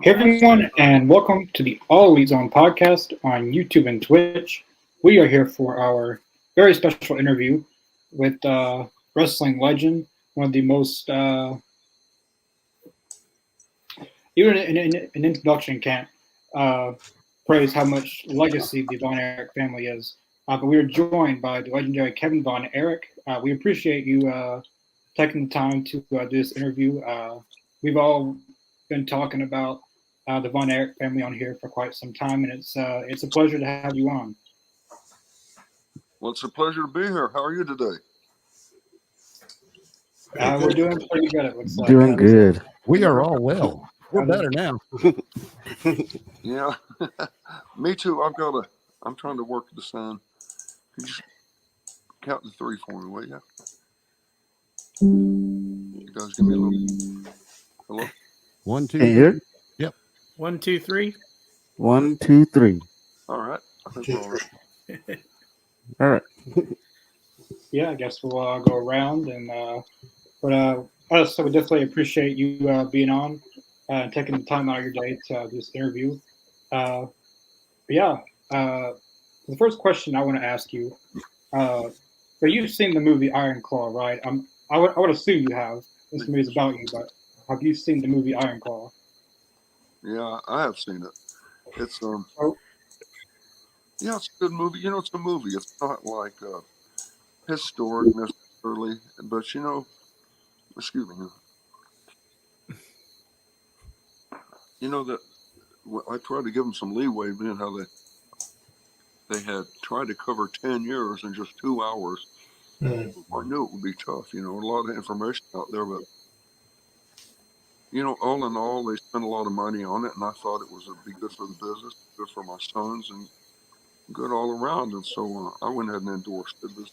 Hey everyone, and welcome to the All Elite Zone podcast on YouTube and Twitch. We are here for our very special interview with wrestling legend, one of the most, even in introduction can't praise how much legacy the Von Erich family is. But we are joined by the legendary Kevin Von Erich. We appreciate you taking the time to do this interview. We've all been talking about the Von Erich family on here for quite some time, and it's a pleasure to have you on. Well, it's a pleasure to be here. How are you today? We're doing pretty good, it looks like. Doing good. We are all well. We're better now. Yeah, me too. I'm trying to work the sound. Can you just count to three for me, will you? You guys give me a little. Hello? 1, 2, Can you hear? Yep. 1, 2, 3. 1, 2, 3. All right. I think we're all right. All right. Yeah, I guess we'll go around, and us, so we definitely appreciate you being on and taking the time out of your day to do this interview. The first question I want to ask you, so you've seen the movie Iron Claw, right? I would assume you have. This movie is about you, but have you seen the movie Iron Claw? Yeah, I have seen it. It's Oh. Yeah, it's a good movie. You know, it's a movie. It's not like historic necessarily, but excuse me. You know that I tried to give them some leeway, being how they had tried to cover 10 years in just 2 hours. I knew it would be tough. You know, a lot of information out there, but all in all, they spent a lot of money on it, and I thought it would be good for the business, good for my sons, and good all around. And so I went ahead and endorsed it. But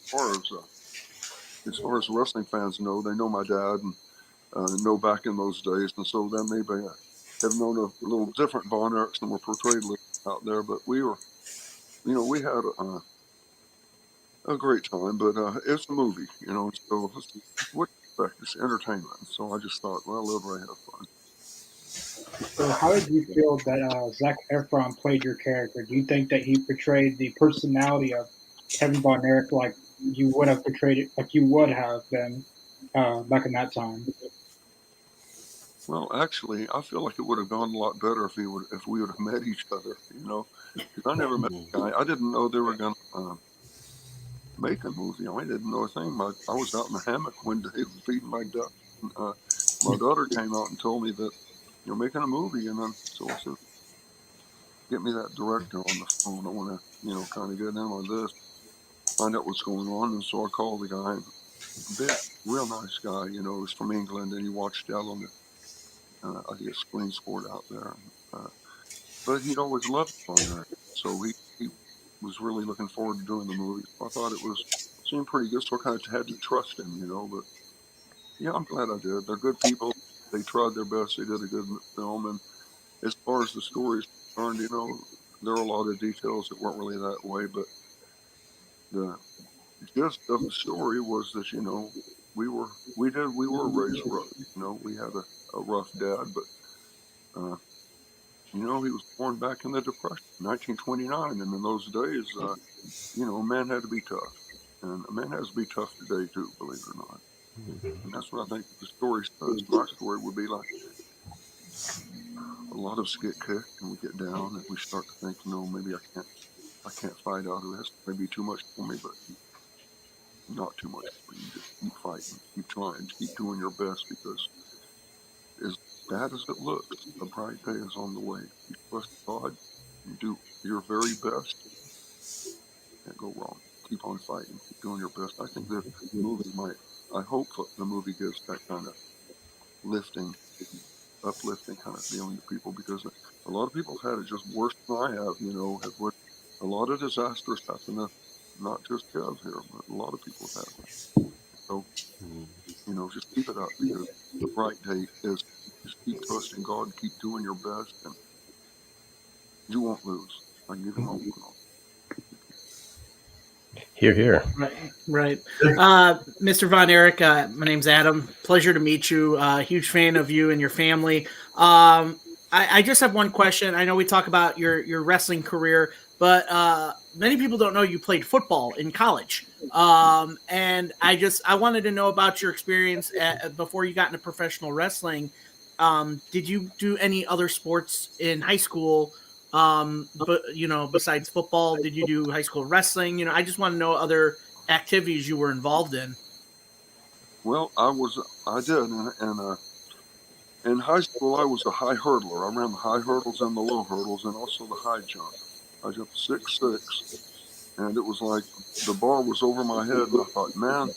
as far as wrestling fans know, they know my dad and know back in those days, and so then maybe have known a little different Von Erichs than were portrayed out there. But we were, we had a great time. But it's a movie, so what do you expect? It's entertainment. So I just thought, well, let everybody have fun. So how did you feel that Zac Efron played your character? Do you think that he portrayed the personality of Kevin Von Erich like you would have portrayed it, like you would have been back in that time? Well, actually, I feel like it would have gone a lot better if we would have met each other. Because I never met the guy. I didn't know they were going to make a movie. I didn't know a thing. I was out in the hammock one day feeding my duck. My daughter came out and told me that you're making a movie, and then so I said, "Get me that director on the phone. I want to, kind of get in on this, find out what's going on." And so I called the guy. Big, real nice guy. He was from England, and he watched out on the I guess Screen Sport out there. But he'd always loved Von Erich, so he was really looking forward to doing the movie. I thought seemed pretty good, so I kind of had to trust him, But yeah, I'm glad I did. They're good people. They tried their best. They did a good film. And as far as the story is concerned, there are a lot of details that weren't really that way. But the gist of the story was that, we were raised rough. We had a rough dad, but he was born back in the Depression, 1929, and in those days, a man had to be tough, and a man has to be tough today too, believe it or not. And that's what I think the story says. My story would be like a lot of us get kicked, and we get down, and we start to think, maybe I can't fight out of this. Maybe too much for me, but not too much for you. Just keep fighting, keep trying, keep doing your best, because as bad as it looks, a bright day is on the way. You trust God, you do your very best, can't go wrong. Keep on fighting, keep doing your best. I think the movie I hope the movie gives that kind of uplifting kind of feeling to people, because a lot of people have had it just worse than I have, a lot of disasters happen to not just Kev here, but a lot of people have had it. So, just keep it up, because the bright day is just keep trusting God, keep doing your best, and you won't lose. I can give you my word on. Hear, hear. Right. Mr. Von Erich, my name's Adam. Pleasure to meet you. Huge fan of you and your family. I I just have one question. I know we talk about your wrestling career, but many people don't know you played football in college. And I wanted to know about your experience before you got into professional wrestling. Did you do any other sports in high school? But besides football, did you do high school wrestling? I just want to know other activities you were involved in. Well, I did, and in high school I was a high hurdler. I ran the high hurdles and the low hurdles, and also the high jump. I jumped 6'6", and it was like the bar was over my head, and I thought, man,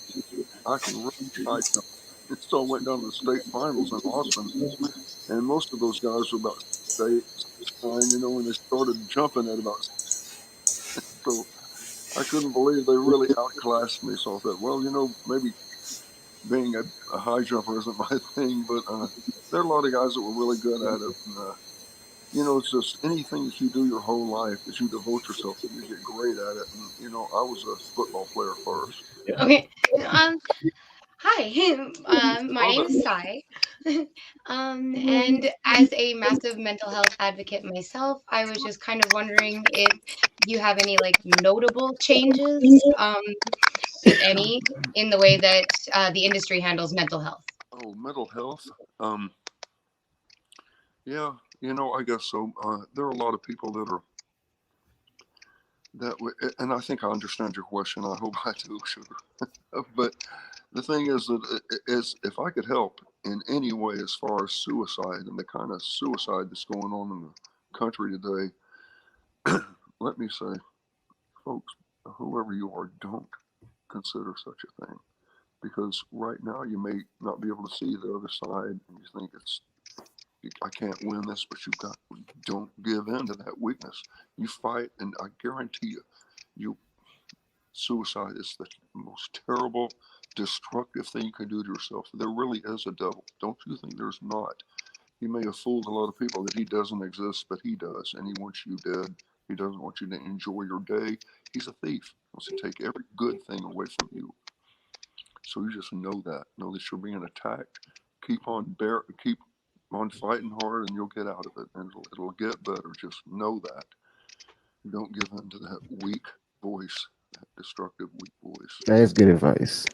I can run high jump. It still went down to the state finals in Austin, and most of those guys were about 6'8", 6'9", when they started jumping at about 6'. So I couldn't believe they really outclassed me. So I thought, well, maybe being a high jumper isn't my thing, but there are a lot of guys that were really good at it. And, it's just anything that you do your whole life that you devote yourself to, you get great at it. And, I was a football player first. Okay. Hi. My name is Sai. And as a massive mental health advocate myself, I was just kind of wondering if you have any notable changes, if any, in the way that the industry handles mental health. Oh, mental health. Yeah, I guess so. There are a lot of people and I think I understand your question. I hope I do, Sugar. But the thing is that if I could help in any way as far as suicide and the kind of suicide that's going on in the country today, let me say, folks, whoever you are, don't consider such a thing. Because right now you may not be able to see the other side, and you think I can't win this, but don't give in to that weakness. You fight, and I guarantee you, suicide is the most terrible, destructive thing you can do to yourself. There really is a devil. Don't you think there's not? He may have fooled a lot of people that he doesn't exist, but he does, and he wants you dead. He doesn't want you to enjoy your day. He's a thief. He wants to take every good thing away from you. So you just know that you're being attacked. Keep on fighting hard, and you'll get out of it, and it'll get better. Just know that. Don't give in to that weak voice, that destructive weak voice. That's good advice.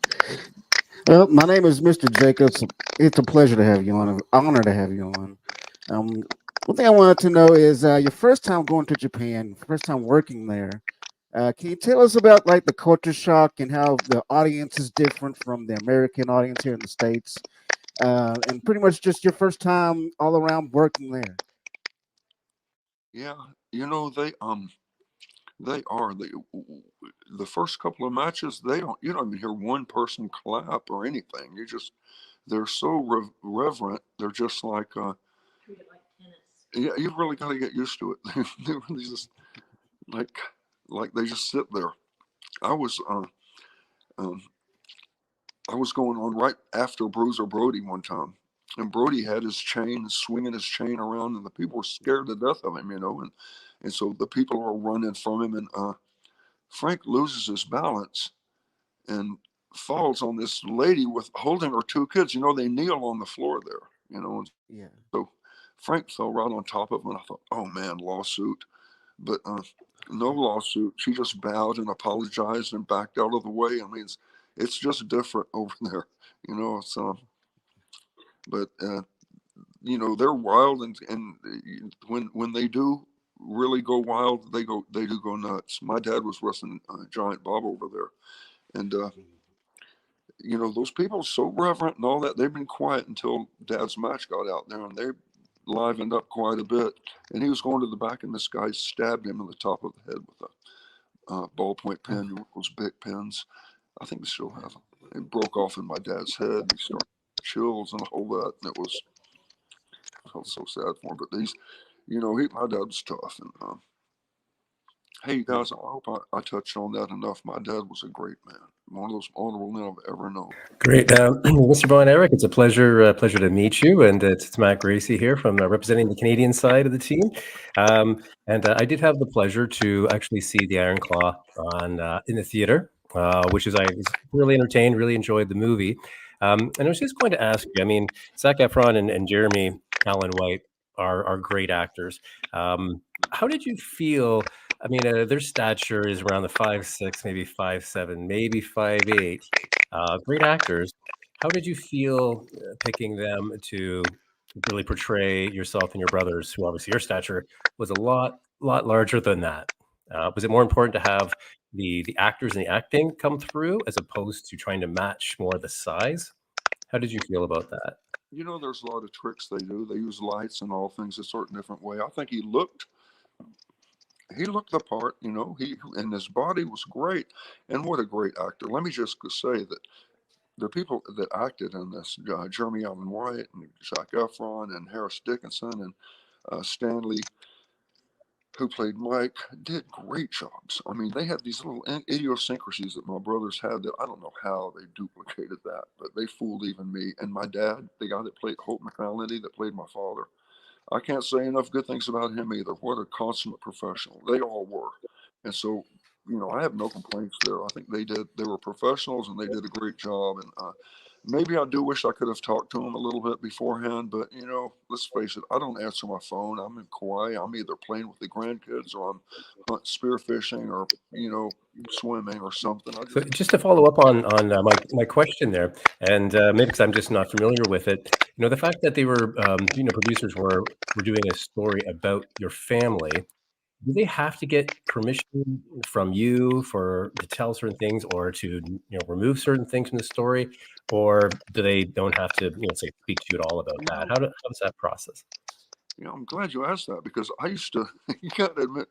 Well, my name is Mr. Jacobs. It's a pleasure to have you on. An honor to have you on. One thing I wanted to know is your first time going to Japan, first time working there. Can you tell us about the culture shock and how the audience is different from the American audience here in the States? And pretty much just your first time all around working there. Yeah, they are the first couple of matches. You don't even hear one person clap or anything. They're so reverent. They're just like treat it like tennis. Yeah, you've really got to get used to it. They really just like they just sit there. I was going on right after Bruiser Brody one time, and Brody had his chain, swinging his chain around, and the people were scared to death of him, and so the people are running from him, and Frank loses his balance and falls on this lady with holding her two kids. They kneel on the floor there, and Yeah. so Frank fell right on top of him, and I thought, oh man, lawsuit. But no lawsuit. She just bowed and apologized and backed out of the way. I mean, it's just different over there, but they're wild, and when they do really go wild, they do go nuts. My dad was wrestling Giant Bob over there, and those people are so reverent and all that. They've been quiet until Dad's match got out there, and they livened up quite a bit. And he was going to the back, and this guy stabbed him in the top of the head with a ballpoint pen, those big pens. I think we still have them. It broke off in my dad's head. He started chills and all that, and I felt so sad for him. But my dad was tough. And hey, guys, I hope I touched on that enough. My dad was a great man, one of those honorable men I've ever known. Great, Mr. Von Erich. It's a pleasure to meet you, and it's Matt Gracie here from representing the Canadian side of the team. And I did have the pleasure to actually see the Iron Claw in the theater, which I was really entertained, really enjoyed the movie. And I was just going to ask you, I mean, Zac Efron and Jeremy Allen White, are great actors. How did you feel? I mean, their stature is around the 5'6", maybe 5'7", maybe 5'8". Great actors. How did you feel picking them to really portray yourself and your brothers, who obviously your stature was a lot larger than that? Was it more important to have the actors and the acting come through as opposed to trying to match more the size? How did you feel about that? You know, there's a lot of tricks they do. They use lights and all things a certain different way. I think he looked the part, you know, and his body was great. And what a great actor. Let me just say that the people that acted in this, Jeremy Allen White and Zac Efron and Harris Dickinson and Stanley, who played Mike, did great jobs. I mean, they had these little idiosyncrasies that my brothers had that I don't know how they duplicated that, but they fooled even me. And my dad, the guy that played Holt McFarlane, that played my father, I can't say enough good things about him either. What a consummate professional. They all were. And so, you know, I have no complaints there. I think they were professionals and they did a great job. And maybe I do wish I could have talked to them a little bit beforehand, but you know, let's face it, I don't answer my phone. I'm in Kauai. I'm either playing with the grandkids or I'm spearfishing or, you know, swimming or something. So just to follow up on my question there, and maybe because I'm just not familiar with it, you know, the fact that they were, you know, producers were doing a story about your family. Do they have to get permission from you to tell certain things or to, you know, remove certain things from the story, or do they don't have to, you know, say speak to you at all about that? How does that process? You know, I'm glad you asked that because I used to. You got to admit,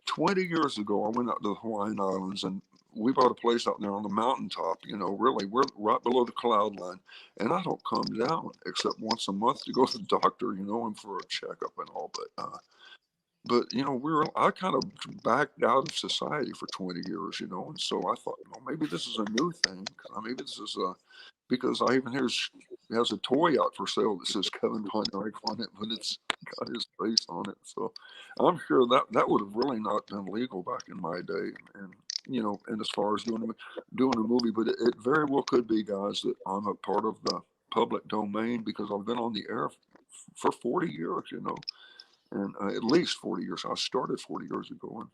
20 years ago, I went out to the Hawaiian Islands and we bought a place out there on the mountaintop. You know, really, we're right below the cloud line, and I don't come down except once a month to go to the doctor, you know, and for a checkup and all, but you know, I kind of backed out of society for 20 years, you know, and so I thought, you know, maybe this is a new thing. Maybe this is because I even has a toy out for sale that says Kevin Von Erich on it, but it's got his face on it. So I'm sure that would have really not been legal back in my day, and you know, and as far as doing a movie, but it very well could be, guys, that I'm a part of the public domain because I've been on the air for 40 years, you know. And at least 40 years. I started 40 years ago. And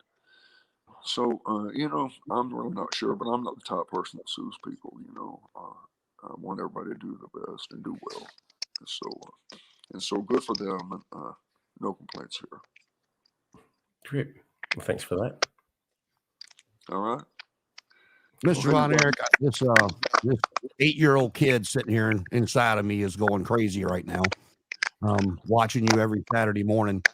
so, you know, I'm really not sure, but I'm not the type of person that sues people, you know. I want everybody to do the best and do well. And so good for them. And no complaints here. Great. Well, thanks for that. All right. Mr. Von Erich, this 8-year-old kid sitting here inside of me is going crazy right now. Watching you every Saturday morning.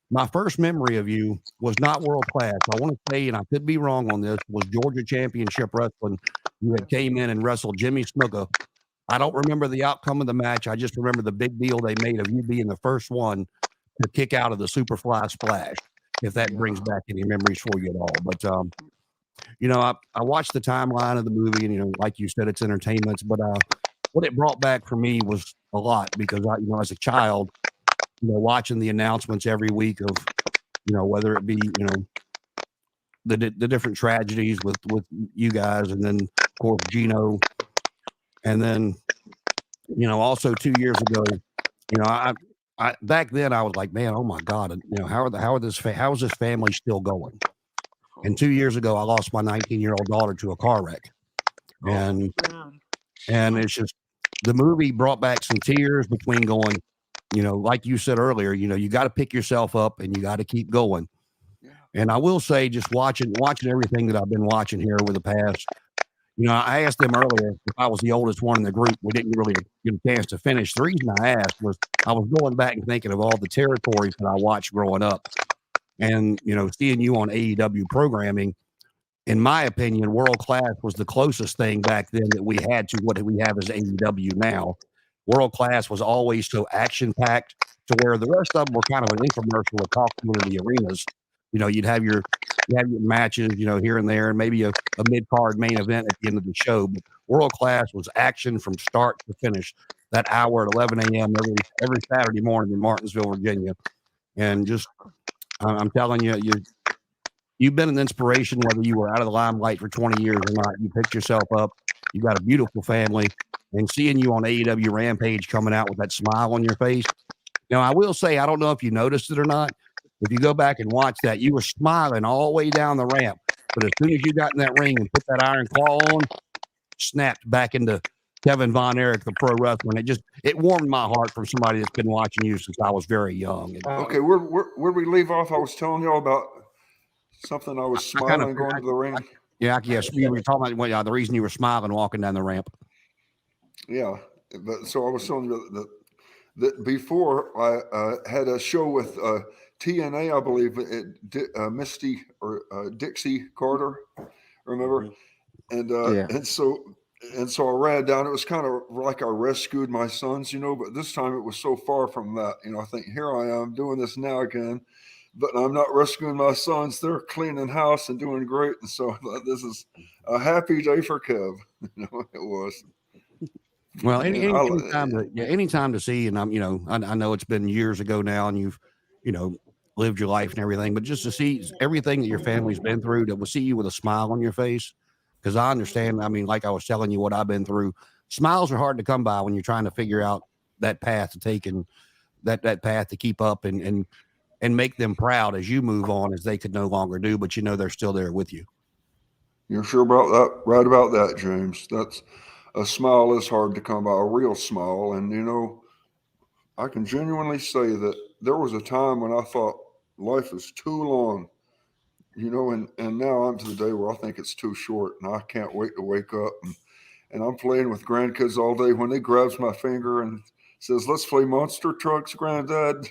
My first memory of you was not world class. I want to say, and I could be wrong on this, was Georgia Championship Wrestling. You had came in and wrestled Jimmy Snuka. I don't remember the outcome of the match. I just remember the big deal they made of you being the first one to kick out of the Superfly Splash, if that brings back any memories for you at all. But, you know, I watched the timeline of the movie, and, you know, like you said, it's entertainment, but what it brought back for me was a lot because you know, as a child, you know, watching the announcements every week of, you know, whether it be, you know, the different tragedies with you guys, and then of course Gino, and then, you know, also 2 years ago, you know, I back then I was like, man, oh my God, you know, how is this family still going? And 2 years ago, I lost my 19-year-old daughter to a car wreck, and it's just. The movie brought back some tears between going, you know, like you said earlier, you know, you got to pick yourself up and you got to keep going. Yeah. And I will say, just watching everything that I've been watching here over the past, you know, I asked them earlier if I was the oldest one in the group. We didn't really get a chance to finish. The reason I asked was I was going back and thinking of all the territories that I watched growing up, and, you know, seeing you on AEW programming. In my opinion, World Class was the closest thing back then that we had to what we have as AEW now. World Class was always so action-packed to where the rest of them were kind of an infomercial with talking to the arenas. You know, you'd have your matches, you know, here and there, and maybe a mid-card main event at the end of the show. But World Class was action from start to finish. That hour at 11 a.m. every Saturday morning in Martinsville, Virginia. And just, I'm telling you, you've been an inspiration, whether you were out of the limelight for 20 years or not. You picked yourself up. You got a beautiful family. And seeing you on AEW Rampage coming out with that smile on your face, Now, I will say, I don't know if you noticed it or not. If you go back and watch that, you were smiling all the way down the ramp. But as soon as you got in that ring and put that iron claw on, snapped back into Kevin Von Erich, the pro wrestler. And it warmed my heart from somebody that's been watching you since I was very young. And Okay, where'd we leave off? I was telling y'all about something. I was smiling going to the ring. Yeah, yes, we were talking about the reason you were smiling walking down the ramp. Yeah, but so I was telling you that before I had a show with TNA, I believe, Misty or Dixie Carter, remember? And Yeah. and so I ran down. It was kind of like I rescued my sons, but this time it was so far from that. I think here I am doing this now again, but I'm not rescuing my sons. They're cleaning house and doing great. And so this is a happy day for Kev. It was. Well, anytime to see, and I know it's been years ago now, and you've, lived your life and everything, but just to see everything that your family's been through, to see you with a smile on your face, because I understand. I mean, like I was telling you what I've been through. Smiles are hard to come by when you're trying to figure out that path to take and that path to keep up and make them proud as you move on, as they could no longer do, but they're still there with you. You're sure about that? Right about that, James. That's a smile is hard to come by, a real smile. And, I can genuinely say that there was a time when I thought life is too long, and now I'm to the day where I think it's too short, and I can't wait to wake up. And I'm playing with grandkids all day. When they grabs my finger and says, "Let's play monster trucks, Granddad,"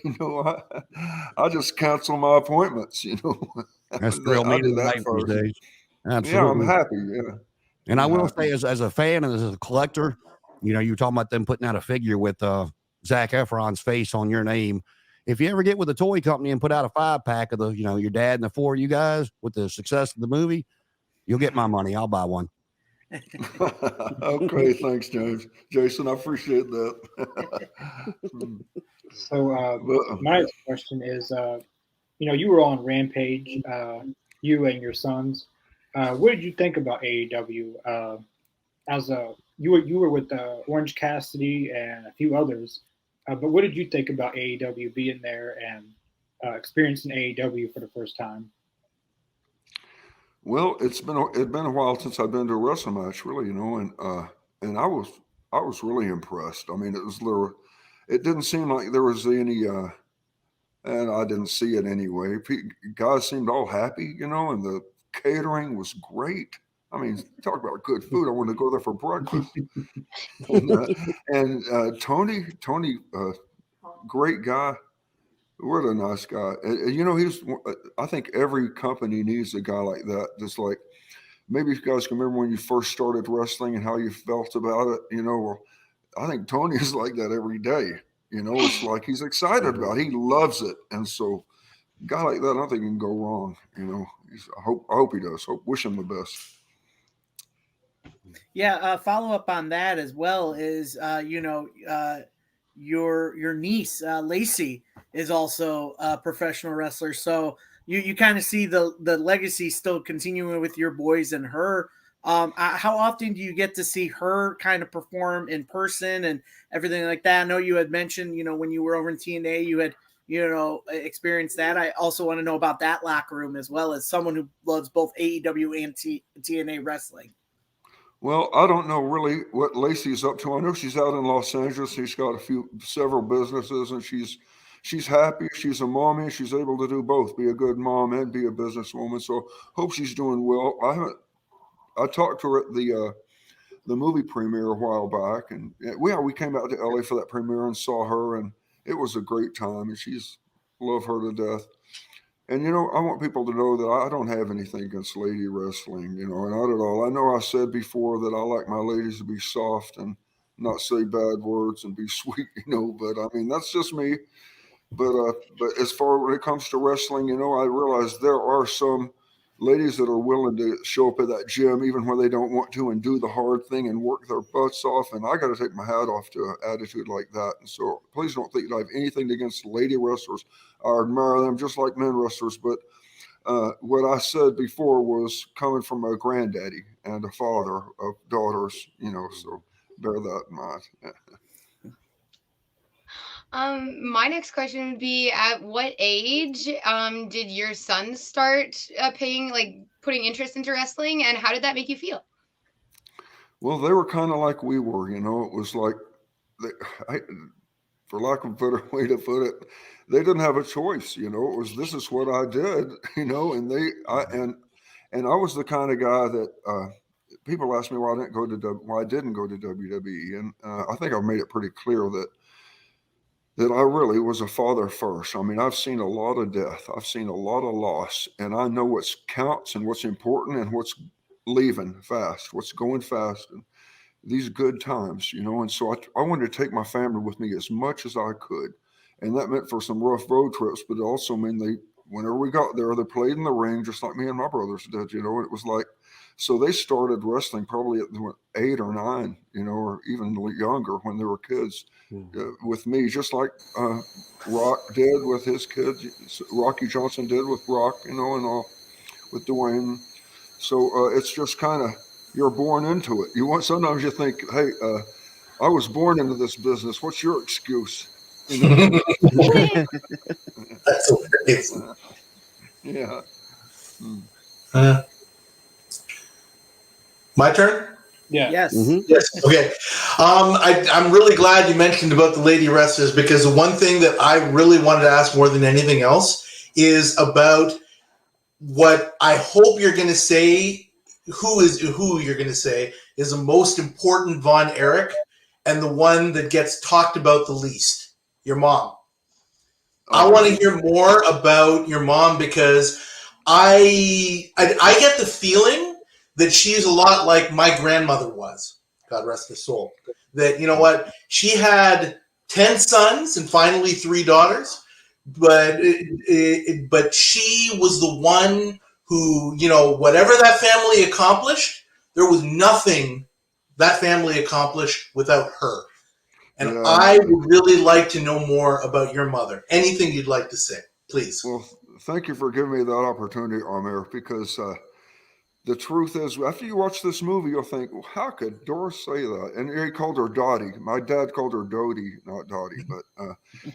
I just cancel my appointments, That's the real I do meaning of that life these first. days. Absolutely. Yeah, I'm happy. Yeah. And I I'm will happy. say, as a fan and as a collector, you were talking about them putting out a figure with Zac Efron's face on your name. If you ever get with a toy company and put out a 5-pack of the, your dad and the 4 of you guys with the success of the movie, you'll get my money. I'll buy one. Okay, thanks, Jason. I appreciate that. So my next question is, you were on Rampage, you and your sons. What did you think about AEW? You were with Orange Cassidy and a few others, but what did you think about AEW being there and experiencing AEW for the first time? Well, it's been a while since I've been to a wrestling match, really, and I was really impressed. I mean, it didn't seem like there was any, and I didn't see it anyway. Guys seemed all happy, and the catering was great. I mean, talk about good food. I wanted to go there for breakfast. and Tony, great guy. What a nice guy. I think every company needs a guy like that. Just like, maybe you guys can remember when you first started wrestling and how you felt about it. Well, I think Tony is like that every day. It's like he's excited about it. He loves it. And so a guy like that, I don't think he can go wrong. I hope he does. Wish him the best. Yeah, follow up on that as well is, your niece, Lacey, is also a professional wrestler. So you kind of see the legacy still continuing with your boys and her. How often do you get to see her kind of perform in person and everything like that? I know you had mentioned, when you were over in TNA, you had, experienced that. I also want to know about that locker room as well, as someone who loves both AEW and TNA wrestling. Well, I don't know really what Lacey's up to. I know she's out in Los Angeles. She's got several businesses, and she's happy. She's a mommy. She's able to do both, be a good mom and be a businesswoman. So hope she's doing well. I talked to her at the movie premiere a while back, and we came out to LA for that premiere and saw her, and it was a great time. And love her to death. And, I want people to know that I don't have anything against lady wrestling, and not at all. I know I said before that I like my ladies to be soft and not say bad words and be sweet, but I mean, that's just me. But as far when it comes to wrestling, I realize there are some ladies that are willing to show up at that gym even when they don't want to and do the hard thing and work their butts off. And I got to take my hat off to an attitude like that. And so please don't think that I have anything against lady wrestlers. I admire them just like men wrestlers. But what I said before was coming from a granddaddy and a father of daughters, so bear that in mind. My next question would be, at what age did your son start putting interest into wrestling, and how did that make you feel? Well, they were kind of like we were, you know. It was like, they, I, for lack of a better way to put it, they didn't have a choice. You know, it was this is what I did. You know, and I was the kind of guy that people ask me why I didn't go to WWE, and I think I've made it pretty clear that I really was a father first. I mean, I've seen a lot of death, I've seen a lot of loss, and I know what's counts and what's important and what's leaving fast, what's going fast, and these good times, you know. And so I wanted to take my family with me as much as I could, and that meant for some rough road trips, but it also meant whenever we got there, they played in the ring just like me and my brothers did, you know. It was like, so they started wrestling probably at 8 or 9, you know, or even younger when they were kids with me, just like Rock did with his kids, Rocky Johnson did with Rock, you know, and all with Dwayne. So it's just kind of, you're born into it. Sometimes you think, hey, I was born into this business. What's your excuse? You know? That's hilarious. Yeah. My turn? Yeah. Yes. Yes. Okay. I'm really glad you mentioned about the lady wrestlers, because the one thing that I really wanted to ask more than anything else is about what I hope you're going to say. Who you're going to say is the most important Von Erich, and the one that gets talked about the least? Your mom. I want to hear more about your mom, because I get the feeling that she's a lot like my grandmother was. God rest her soul. That, you know what, she had 10 sons and finally 3 daughters, but she was the one who, you know, whatever that family accomplished, there was nothing that family accomplished without her. And Yeah. I would really like to know more about your mother. Anything you'd like to say, please. Well, thank you for giving me that opportunity, Amir, because the truth is, after you watch this movie, you'll think, well, how could Doris say that? And he called her Dottie. My dad called her Dodie, not Dottie. But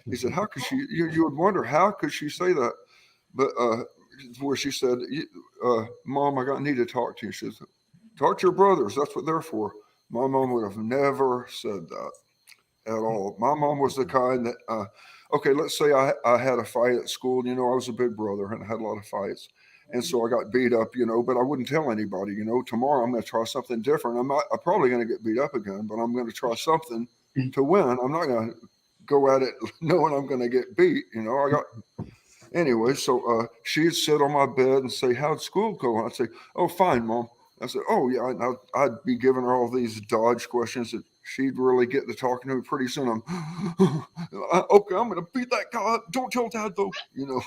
he said, how could she? You would wonder, how could she say that? But where she said, Mom, I need to talk to you. She said, talk to your brothers. That's what they're for. My mom would have never said that at all. My mom was the kind that, okay, let's say I had a fight at school. You know, I was a big brother and I had a lot of fights. And so I got beat up, you know, but I wouldn't tell anybody, you know. Tomorrow I'm going to try something different. I'm probably going to get beat up again, but I'm going to try something to win. I'm not going to go at it knowing I'm going to get beat, you know. Anyway, so she'd sit on my bed and say, how'd school go? I'd say, oh, fine, Mom. I said, oh, yeah. And I'd be giving her all these dodge questions that she'd really get to talking to me. Pretty soon okay, I'm going to beat that guy up. Don't tell Dad, though. You know,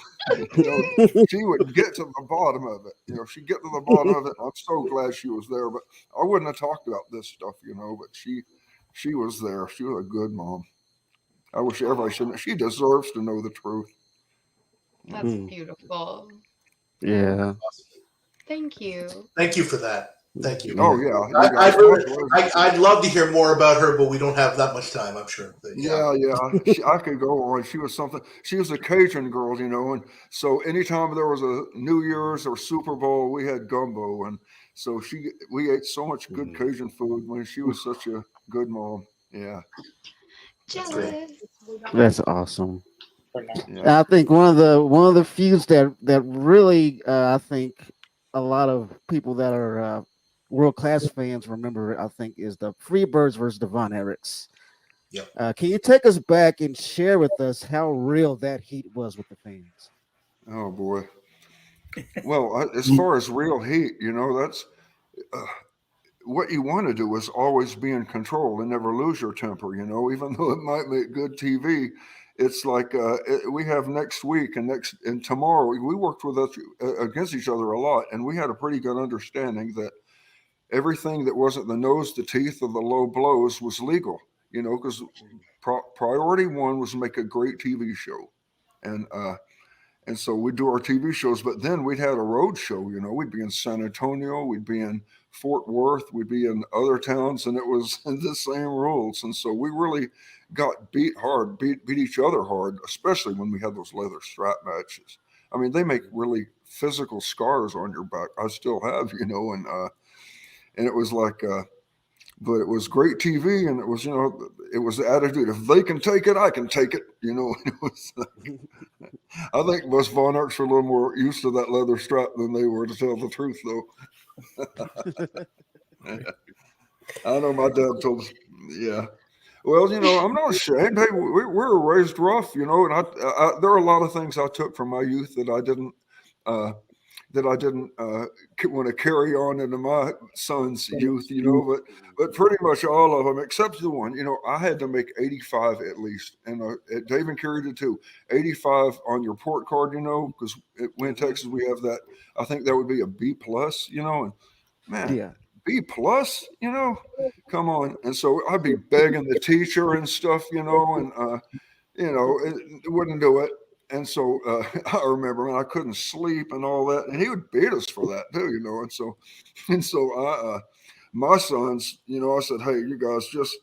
she would get to the bottom of it. You know, she'd get to the bottom of it. I'm so glad she was there. But I wouldn't have talked about this stuff, you know, but she was there. She was a good mom. I wish everybody should know. She deserves to know the truth. That's beautiful. Yeah. Thank you. Thank you for that. Thank you. Oh, yeah. I'd love to hear more about her, but we don't have that much time, I'm sure. But, yeah. I could go on. She was something. She was a Cajun girl, you know, and so anytime there was a New Year's or Super Bowl, we had gumbo, and so we ate so much good Cajun food when she was such a good mom. Yeah. Jealous. That's awesome. Yeah. I think one of the feuds that really I think a lot of people that are world class fans remember, I think, is the Freebirds versus the Von Erichs. Yep. Can you take us back and share with us how real that heat was with the fans? Oh boy. Well, as far as real heat, you know, that's what you want to do is always be in control and never lose your temper. You know, even though it might make good TV. It's like we have next week and tomorrow. We worked with us against each other a lot, and we had a pretty good understanding that everything that wasn't the nose, the teeth, or the low blows was legal. You know, because priority one was make a great TV show, and And so we'd do our TV shows, but then we'd had a road show, you know, we'd be in San Antonio, we'd be in Fort Worth, we'd be in other towns, and it was the same rules. And so we really got beat hard, beat each other hard, especially when we had those leather strap matches. I mean, they make really physical scars on your back. I still have, you know, and it was like, but it was great TV, and it was, you know, it was the attitude. If they can take it, I can take it. You know, it was like, I think most Von Erichs were a little more used to that leather strap than they were, to tell the truth, though. I know my dad told us, yeah. Well, you know, I'm not ashamed. Hey, we were raised rough, you know, and I there are a lot of things I took from my youth that I didn't want to carry on into my son's youth, you know, but pretty much all of them, except the one, you know, I had to make 85 at least. And Dave and Kerry did too. 85 on your report card, you know, because in Texas we have that. I think that would be a B plus, you know, and man, Yeah. B plus, you know, come on. And so I'd be begging the teacher and stuff, you know, and, you know, it wouldn't do it. And so I remember when I couldn't sleep and all that, and he would beat us for that too, you know. And so my sons, you know, I said, hey, you guys just,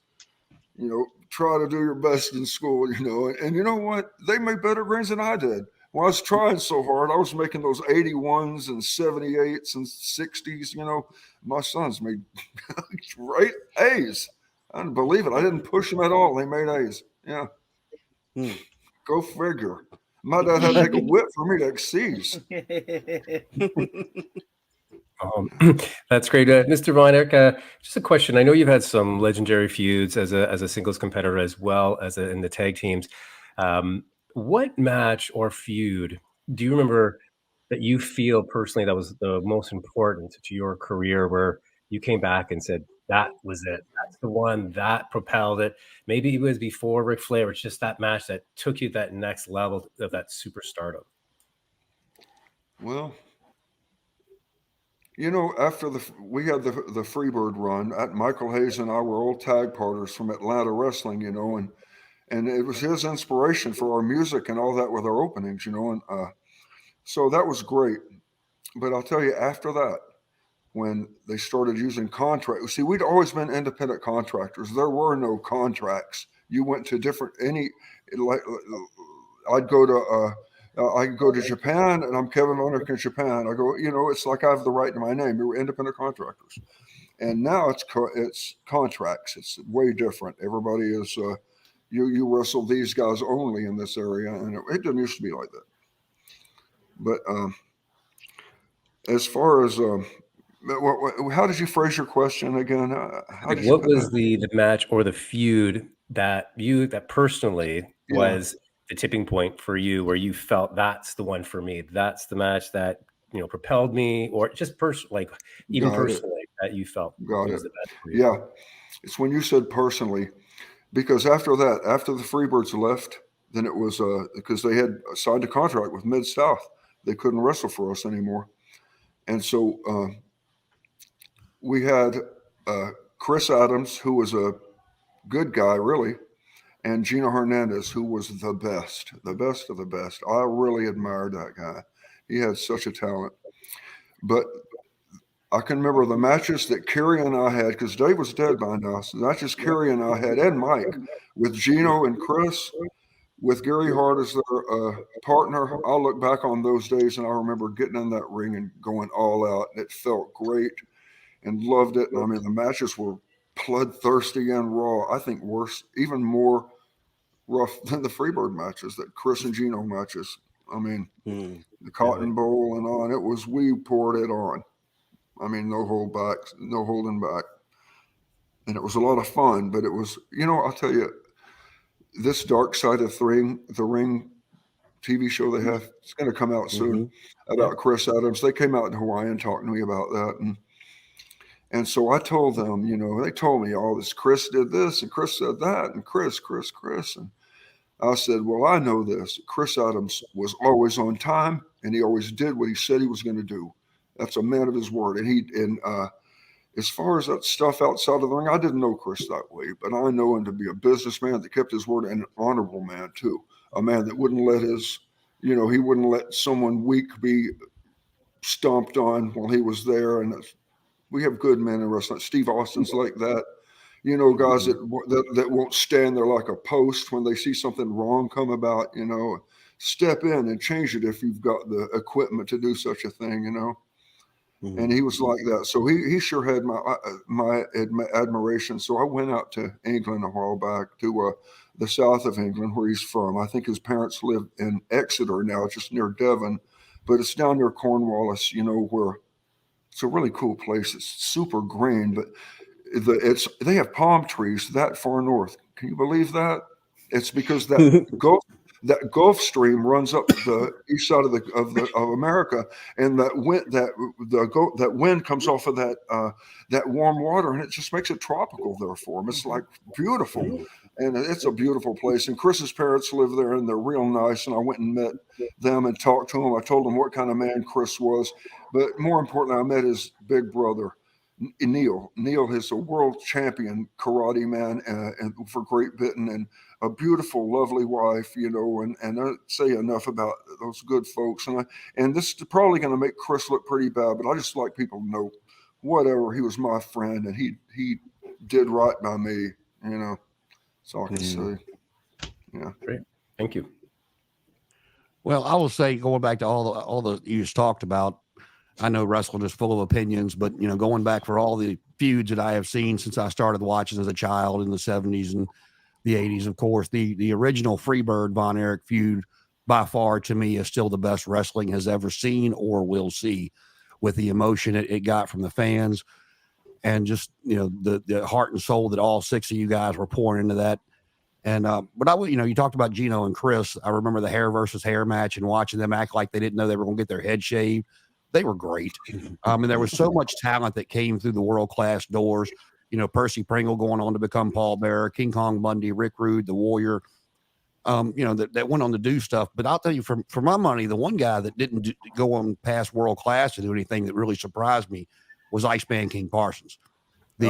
you know, try to do your best in school, you know. And you know what? They made better grades than I did. When I was trying so hard, I was making those 81s and 78s and 60s, you know. My sons made great A's. I didn't believe it. I didn't push them at all. They made A's. Yeah. Go figure. My dad had to take a whip for me to exceed. That's great. Mr. Von Erich, just a question. I know you've had some legendary feuds as a singles competitor as well as in the tag teams. What match or feud do you remember that you feel personally that was the most important to your career, where you came back and said, that was it. That's the one that propelled it. Maybe it was before Ric Flair. It's just that match that took you to that next level of that superstardom. Well, you know, after we had the Freebird run, Michael Hayes and I were old tag partners from Atlanta Wrestling, you know, and it was his inspiration for our music and all that with our openings, you know, and so that was great. But I'll tell you, after that, when they started using contracts, see, we'd always been independent contractors. There were no contracts. You went to I'd go to I could go to Japan, and I'm Kevin Von Erich in Japan. I go, you know, it's like I have the right to my name. We were independent contractors, and now it's contracts. It's way different. Everybody is you wrestle these guys only in this area, and it didn't used to be like that. But as far as how did you phrase your question again? What was the match or the feud that personally was the tipping point for you, where you felt that's the one for me? That's the match that, you know, propelled me, or just personally that you felt was the best for you? Yeah, it's when you said personally, because after that, after the Freebirds left, then it was because they had signed a contract with Mid-South. They couldn't wrestle for us anymore. And so we had Chris Adams, who was a good guy, really, and Gino Hernandez, who was the best of the best. I really admired that guy. He had such a talent. But I can remember the matches that Kerry and I had, because Dave was dead by now, so not just Kerry and I had, and Mike, with Gino and Chris, with Gary Hart as their partner. I'll look back on those days, and I remember getting in that ring and going all out. It felt great and loved it. And I mean, the matches were bloodthirsty and raw. I think worse, even more rough than the Freebird matches, that Chris and Gino matches. I mean, the Cotton Bowl and on. We poured it on. I mean, no holding back. And it was a lot of fun, but it was, you know, I'll tell you, this Dark Side of the Ring TV show they have, it's going to come out soon, about Chris Adams. They came out in Hawaii and talked to me about that. And so I told them, you know, they told me all this, Chris did this and Chris said that, and Chris. And I said, well, I know this. Chris Adams was always on time, and he always did what he said he was going to do. That's a man of his word. And as far as that stuff outside of the ring, I didn't know Chris that way, but I know him to be a businessman that kept his word, and an honorable man too, a man that wouldn't let his you know, he wouldn't let someone weak be stomped on while he was there. And we have good men in wrestling. Steve Austin's like that. You know, guys that won't stand there like a post when they see something wrong come about, you know, step in and change it if you've got the equipment to do such a thing, you know. And he was like that. So he sure had my admiration. So I went out to England a while back, to the south of England where he's from. I think his parents live in Exeter now, just near Devon, but it's down near Cornwallis, you know, where it's a really cool place. It's super green, but they have palm trees that far north. Can you believe that? It's because that Gulf Stream runs up the east side of America, and that wind comes off of that warm water, and it just makes it tropical there for them. It's like beautiful, and it's a beautiful place. And Chris's parents live there, and they're real nice. And I went and met them and talked to them. I told them what kind of man Chris was, but more importantly, I met his big brother, Neil. Neil is a world champion karate man and for Great Britain, and a beautiful, lovely wife, you know, and I don't say enough about those good folks. And this is probably going to make Chris look pretty bad, but I just like people to know, whatever, he was my friend, and he did right by me, you know. That's all I can say. Yeah. Great. Thank you. Well, I will say, going back to all the you just talked about, I know wrestling is full of opinions, but, you know, going back for all the feuds that I have seen since I started watching as a child in the 70s and the 80s, of course, the original Freebird Von Erich feud by far to me is still the best wrestling has ever seen or will see, with the emotion it got from the fans and just, you know, the heart and soul that all six of you guys were pouring into that. And, but you know, you talked about Gino and Chris. I remember the hair versus hair match and watching them act like they didn't know they were going to get their head shaved. They were great. And there was so much talent that came through the world-class doors. You know, Percy Pringle going on to become Paul Bearer, King Kong Bundy, Rick Rude, the Warrior, you know, that went on to do stuff. But I'll tell you, for my money, the one guy that didn't go on past world-class to do anything that really surprised me was Iceman King Parsons. The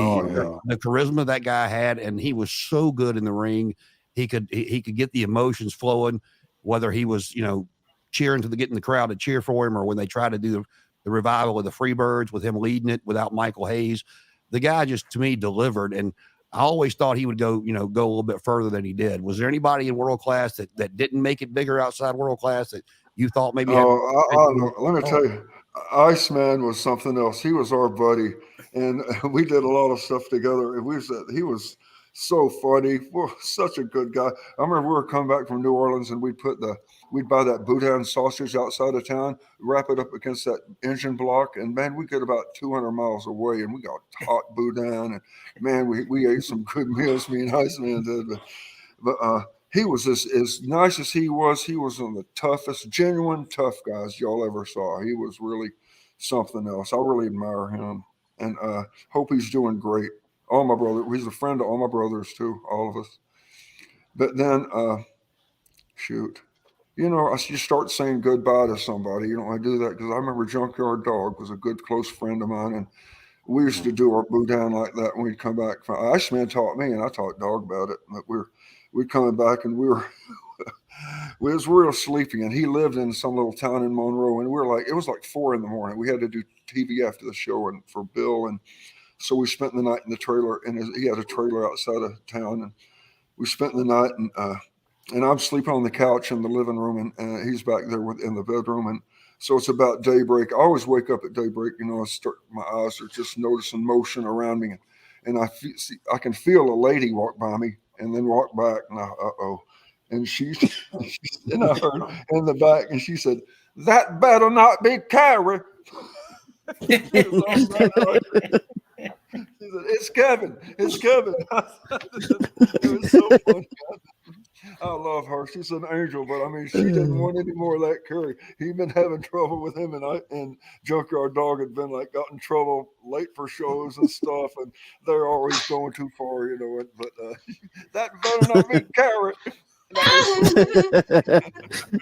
charisma that guy had, and he was so good in the ring. He could get the emotions flowing, whether he was, you know, cheering getting the crowd to cheer for him, or when they try to do the revival of the Freebirds with him leading it without Michael Hayes. The guy just, to me, delivered. And I always thought he would go a little bit further than he did. Was there anybody in world class that didn't make it bigger outside world class that you thought maybe? Let me tell you, Iceman was something else. He was our buddy, and we did a lot of stuff together. And he was so funny. Well, such a good guy. I remember we were coming back from New Orleans, and we'd buy that boudin sausage outside of town, wrap it up against that engine block, and man, we get about 200 miles away, and we got hot boudin, and man, we ate some good meals. Me and Iceman did, but he was as nice as he was one of the toughest, genuine tough guys y'all ever saw. He was really something else. I really admire him, and hope he's doing great. All my brother, he's a friend to all my brothers too, all of us. But then, shoot, you know, you start saying goodbye to somebody. You don't want to do that, because I remember Junkyard Dog was a good close friend of mine, and we used to do our boudin like that when we'd come back. Iceman taught me, and I taught Dog about it. But we're coming back, and we was real sleepy, and he lived in some little town in Monroe, and it was like 4 a.m. We had to do TV after the show and for Bill, and so we spent the night in the trailer, and he had a trailer outside of town, and we spent the night, and I'm sleeping on the couch in the living room, and he's back there in the bedroom, and so it's about daybreak. I always wake up at daybreak, you know. My eyes are just noticing motion around me, and I can feel a lady walk by me and then walk back, and and and I heard in the back, and she said, "That better not be Carrie." She said, "It's Kevin. It's Kevin." It was so funny. I love her. She's an angel, but I mean, she didn't want any more of that curry. He'd been having trouble with him, and Junkyard Dog had been got in trouble late for shows and stuff, and they're always going too far, you know. But that better not be Carrot.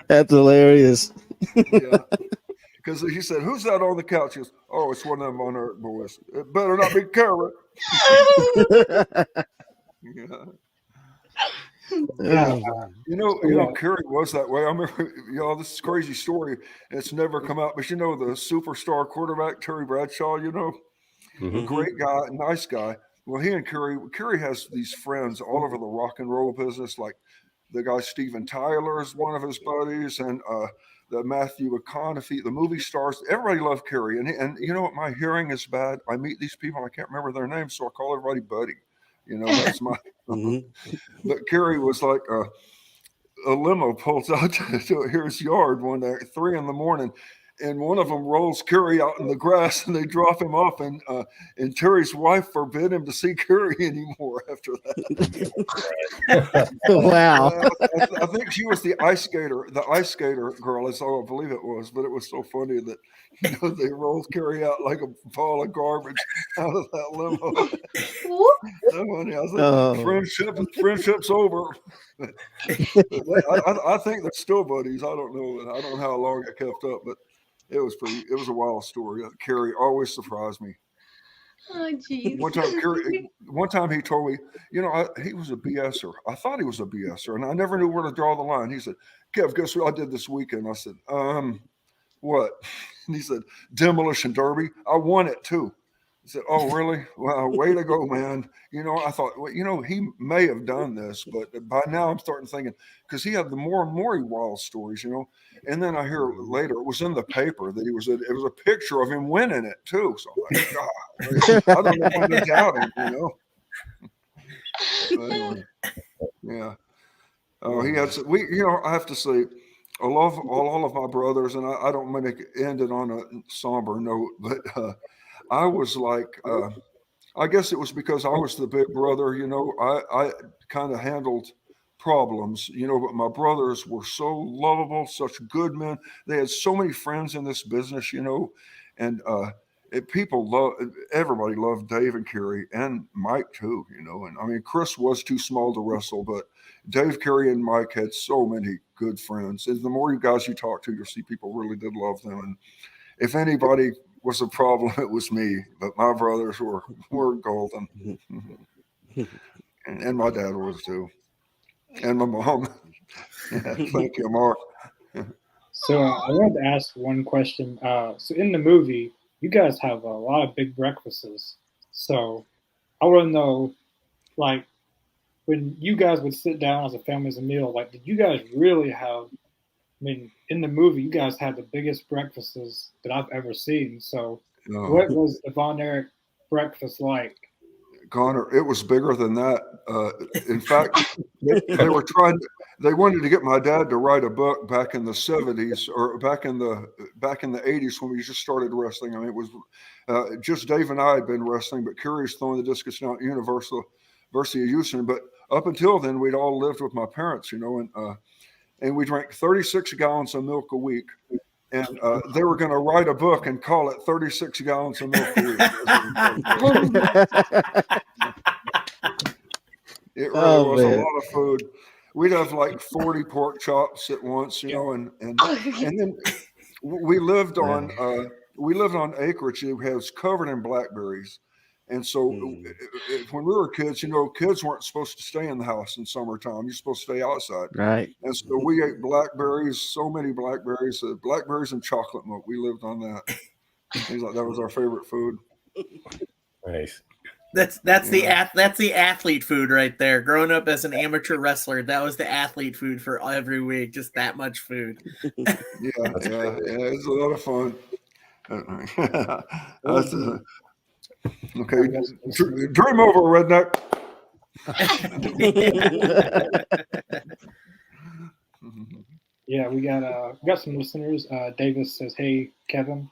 That's hilarious. Yeah. Because he said, "Who's that on the couch?" He goes, "Oh, it's one of them Von Erich boys. It better not be Carrot." Yeah. Yeah. Kerry was that way. I remember, this is a crazy story. It's never come out, but the superstar quarterback, Terry Bradshaw, a great guy, nice guy. Well, he and Kerry has these friends all over the rock and roll business, like the guy Steven Tyler is one of his buddies, and the Matthew McConaughey, the movie stars. Everybody loved Kerry. And you know what? My hearing is bad. I meet these people, I can't remember their names, so I call everybody buddy. That's my. But Kerry was like a limo pulls out to his yard one day at 3 a.m, and one of them rolls Kerry out in the grass, and they drop him off, and Terry's wife forbid him to see Kerry anymore after that. Wow. I think she was the ice skater girl, is all I believe it was, but it was so funny that they rolled Kerry out like a ball of garbage out of that limo. So funny. I was like, friendship's over. I think they're still buddies. I don't know. I don't know how long it kept up, but it was a wild story. Kerry always surprised me. Oh, geez. One time he told me, he was a BSer. I thought he was a BSer, and I never knew where to draw the line. He said, Kev, guess what I did this weekend? I said, what? And he said, Demolition Derby. I won it too. He said, oh, really? Well, way to go, man. I thought, well, he may have done this, but by now I'm starting thinking, because he had the more and more wild stories, And then I hear later, it was in the paper that it was a picture of him winning it too. So I'm like, God, I don't know when to doubt him, But anyway, yeah. Oh, he had, I have to say, I love all of my brothers, and I don't want to end it on a somber note, but I was like, I guess it was because I was the big brother, I kind of handled problems, but my brothers were so lovable, such good men. They had so many friends in this business, and everybody loved Dave and Kerry and Mike too, and I mean, Chris was too small to wrestle, but Dave, Kerry, and Mike had so many good friends. And the more you guys you talk to, you'll see people really did love them. And if anybody was a problem, it was me, but my brothers were golden. and my dad was too. And my mom. Thank you, Mark. So I wanted to ask one question. So in the movie, you guys have a lot of big breakfasts. So I want to know, like, when you guys would sit down as a family as a meal, like, did you guys really have, in the movie, you guys had the biggest breakfasts that I've ever seen. So what was the Von Erich breakfast like? Connor, it was bigger than that. In fact, they wanted to get my dad to write a book back in the 70s or back in the 80s when we just started wrestling. I mean, it was just Dave and I had been wrestling, but Kerry's throwing the discus down at University of Houston. But up until then, we'd all lived with my parents, and we drank 36 gallons of milk a week. And they were going to write a book and call it 36 gallons of milk a week. It really was a lot of food. We'd have like 40 pork chops at once, and then we lived on acreage that was covered in blackberries. And so when we were kids, kids weren't supposed to stay in the house in summertime. You're supposed to stay outside. Right. And so we ate blackberries, so many blackberries, blackberries and chocolate milk. We lived on that. That was our favorite food. Nice. That's the athlete food right there. Growing up as an amateur wrestler, that was the athlete food for every week. Just that much food. Yeah, it's a lot of fun. Okay, dream over, redneck. Yeah, we got some listeners. Davis says, "Hey, Kevin."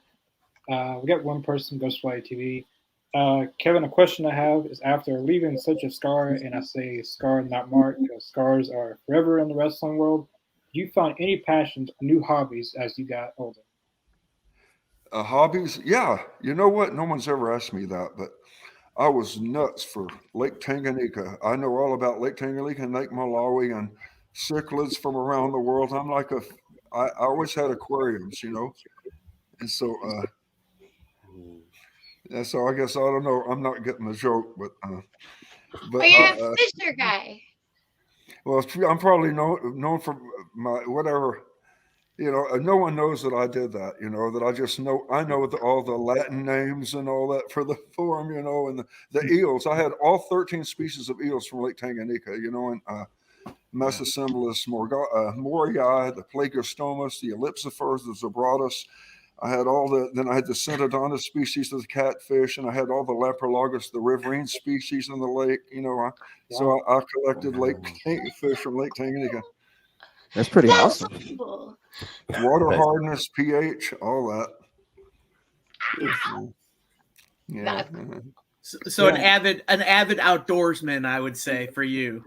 We got one person, Ghostfly TV. Kevin, a question I have is: after leaving such a scar, and I say scar, not mark, because scars are forever in the wrestling world, do you find any passions, new hobbies as you got older? Hobbies? Yeah. You know what? No one's ever asked me that, but I was nuts for Lake Tanganyika. I know all about Lake Tanganyika and Lake Malawi and cichlids from around the world. I always had aquariums, and so, so I guess, I don't know. I'm not getting the joke, but you're a fisher guy. Well, I'm probably known for my whatever. No one knows that I did that. That I know all the Latin names and all that for the form. And the eels. I had all 13 species of eels from Lake Tanganyika. And Mesosymbolus morii, the Plagiostomos, the Ellipsophores, the Zebratus. I had then I had the Centodontus species of the catfish, and I had all the Laprologus, the riverine species in the lake. So I collected fish from Lake Tanganyika. That's pretty That's awesome. cool. Water hardness, pH, all that. Yeah. That's So an avid outdoorsman, I would say, for you.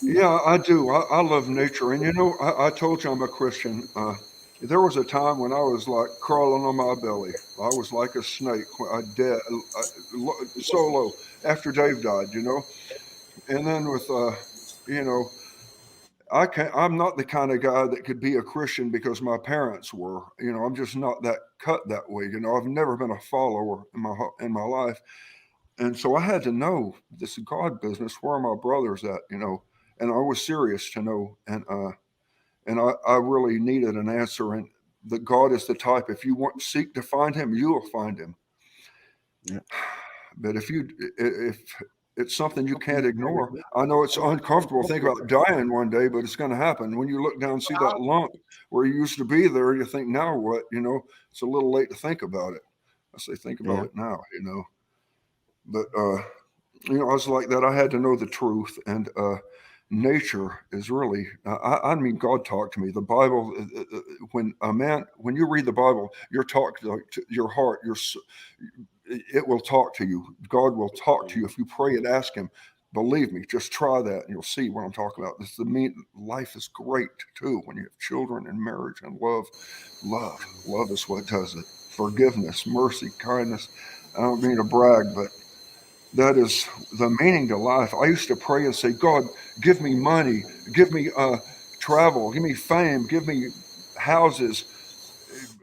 Yeah, I do. I love nature. And I told you I'm a Christian. There was a time when I was like crawling on my belly. I was like a snake. Solo after Dave died, And then with, I'm not the kind of guy that could be a Christian because my parents were. I'm just not that cut that way. I've never been a follower in my life. And so I had to know this God business. Where are my brothers at? And I was serious to know. And I really needed an answer. And that God is the type. If you seek to find Him, you will find Him. Yeah. But if it's something you can't ignore, I know it's uncomfortable. Think about dying one day, but it's going to happen. When you look down and see that lump where you used to be there, you think, now what? It's a little late to think about it. I say, think about it now. But I was like that. I had to know the truth, and nature is really. I mean, God talked to me. The Bible. When you read the Bible, you're talking to your heart. It will talk to you. God will talk to you if you pray and ask Him. Believe me, just try that, and you'll see what I'm talking about. Life is great too when you have children and marriage and love. Love is what does it. Forgiveness, mercy, kindness. I don't mean to brag, but that is the meaning to life. I used to pray and say, God, give me money, give me travel, give me fame, give me houses.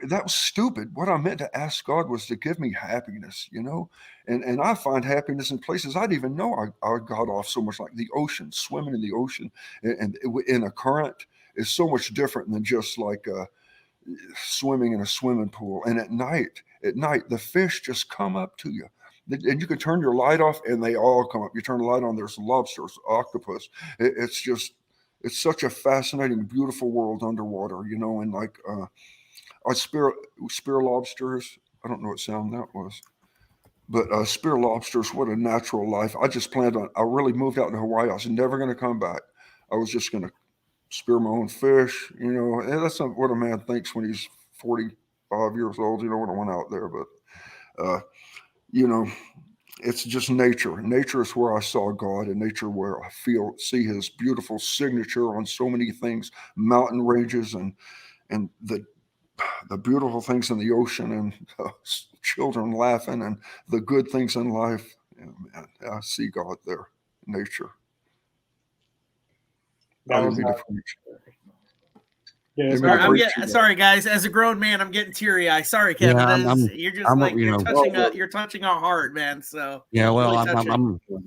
That was stupid. What I meant to ask God was to give me happiness, and I find happiness in places I didn't even know I got off so much, like the ocean. Swimming in the ocean and in a current is so much different than just like swimming in a swimming pool. And at night, the fish just come up to you. And you can turn your light off and they all come up. You turn the light on, there's lobsters, octopus. It's such a fascinating, beautiful world underwater, and like spear lobsters. I don't know what sound that was. But spear lobsters, what a natural life. I really moved out to Hawaii. I was never going to come back. I was just going to spear my own fish, and that's not what a man thinks when he's 45 years old, when I went out there. But, it's just nature. Nature is where I saw God, and nature where I see His beautiful signature on so many things, mountain ranges and the beautiful things in the ocean, and children laughing, and the good things in life. Man, I see God there, nature. I didn't mean to preach. Yeah, sorry, guys. As a grown man, I'm getting teary eyed. Sorry, Kevin. You're touching our heart, man. So yeah, well, really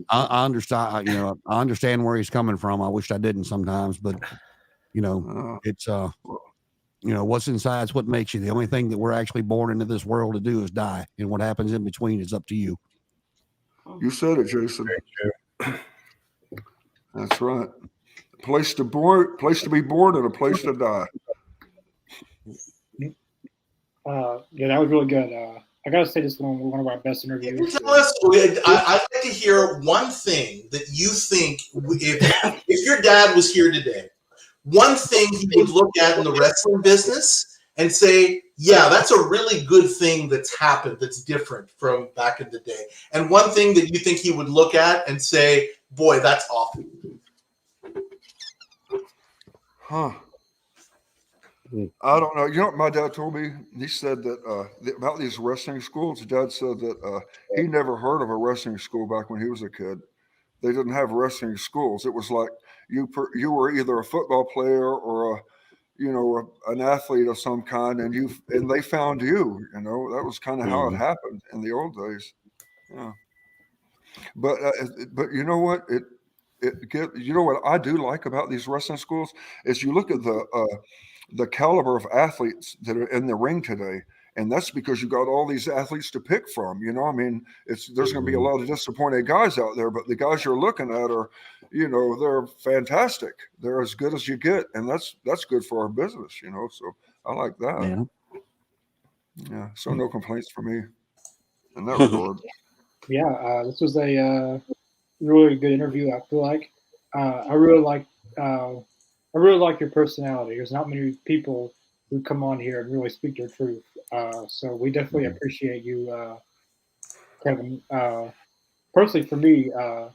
I understand. I understand where he's coming from. I wish I didn't sometimes, but it's what's inside is what makes you. The only thing that we're actually born into this world to do is die, and what happens in between is up to you. You said it, Jason. That's right. A place to be born, and a place to die. Yeah, that was really good. I gotta say, this one of our best interviews. Tell us, I'd like to hear one thing that you think, if your dad was here today, one thing he would look at in the wrestling business and say, yeah, that's a really good thing that's happened that's different from back in the day. And one thing that you think he would look at and say, boy, that's awful. Huh. I don't know. You know what my dad told me? He said that about these wrestling schools. Dad said that he never heard of a wrestling school back when he was a kid. They didn't have wrestling schools. It was like you were either a football player or an athlete of some kind, and they found you. That was kind of how it happened in the old days. Yeah. But you know what? you know what I do like about these wrestling schools is you look at the caliber of athletes that are in the ring today. And that's because you got all these athletes to pick from. You know, I mean, there's going to be a lot of disappointed guys out there, but the guys you're looking at are, you know, they're fantastic. They're as good as you get, and that's good for our business. You know, so I like that. Yeah. So no complaints for me in that regard. Yeah, this was a really good interview. I feel like I really like your personality. There's not many people who come on here and really speak their truth. So we definitely appreciate you, Kevin. Personally, for me, I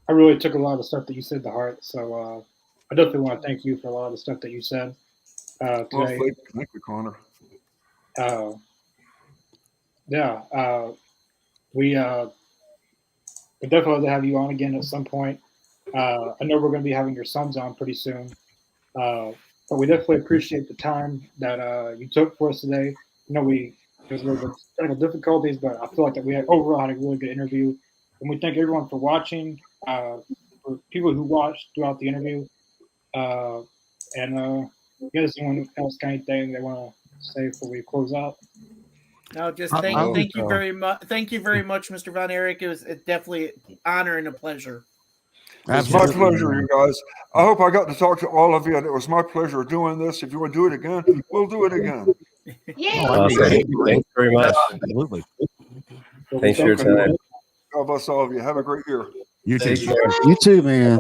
really took a lot of the stuff that you said to heart. So I definitely want to thank you for a lot of the stuff that you said today. Well, thank you, Connor. We would definitely love to have you on again at some point. I know we're going to be having your sons on pretty soon. But we definitely appreciate the time that you took for us today. You know, there's a little bit of technical difficulties, but I feel like that we overall had a really good interview. And we thank everyone for watching, for people who watched throughout the interview. And does anyone else got anything they want to say before we close out? No, just thank you very much. Thank you very much, Mr. Von Erich. It was definitely an honor and a pleasure. It's my pleasure, you guys. I hope I got to talk to all of you, and it was my pleasure doing this. If you want to do it again, we'll do it again. Yeah. Thanks very much. Absolutely. Thanks for your time. God bless all of you. Have a great year. You too. Take care. You too, man.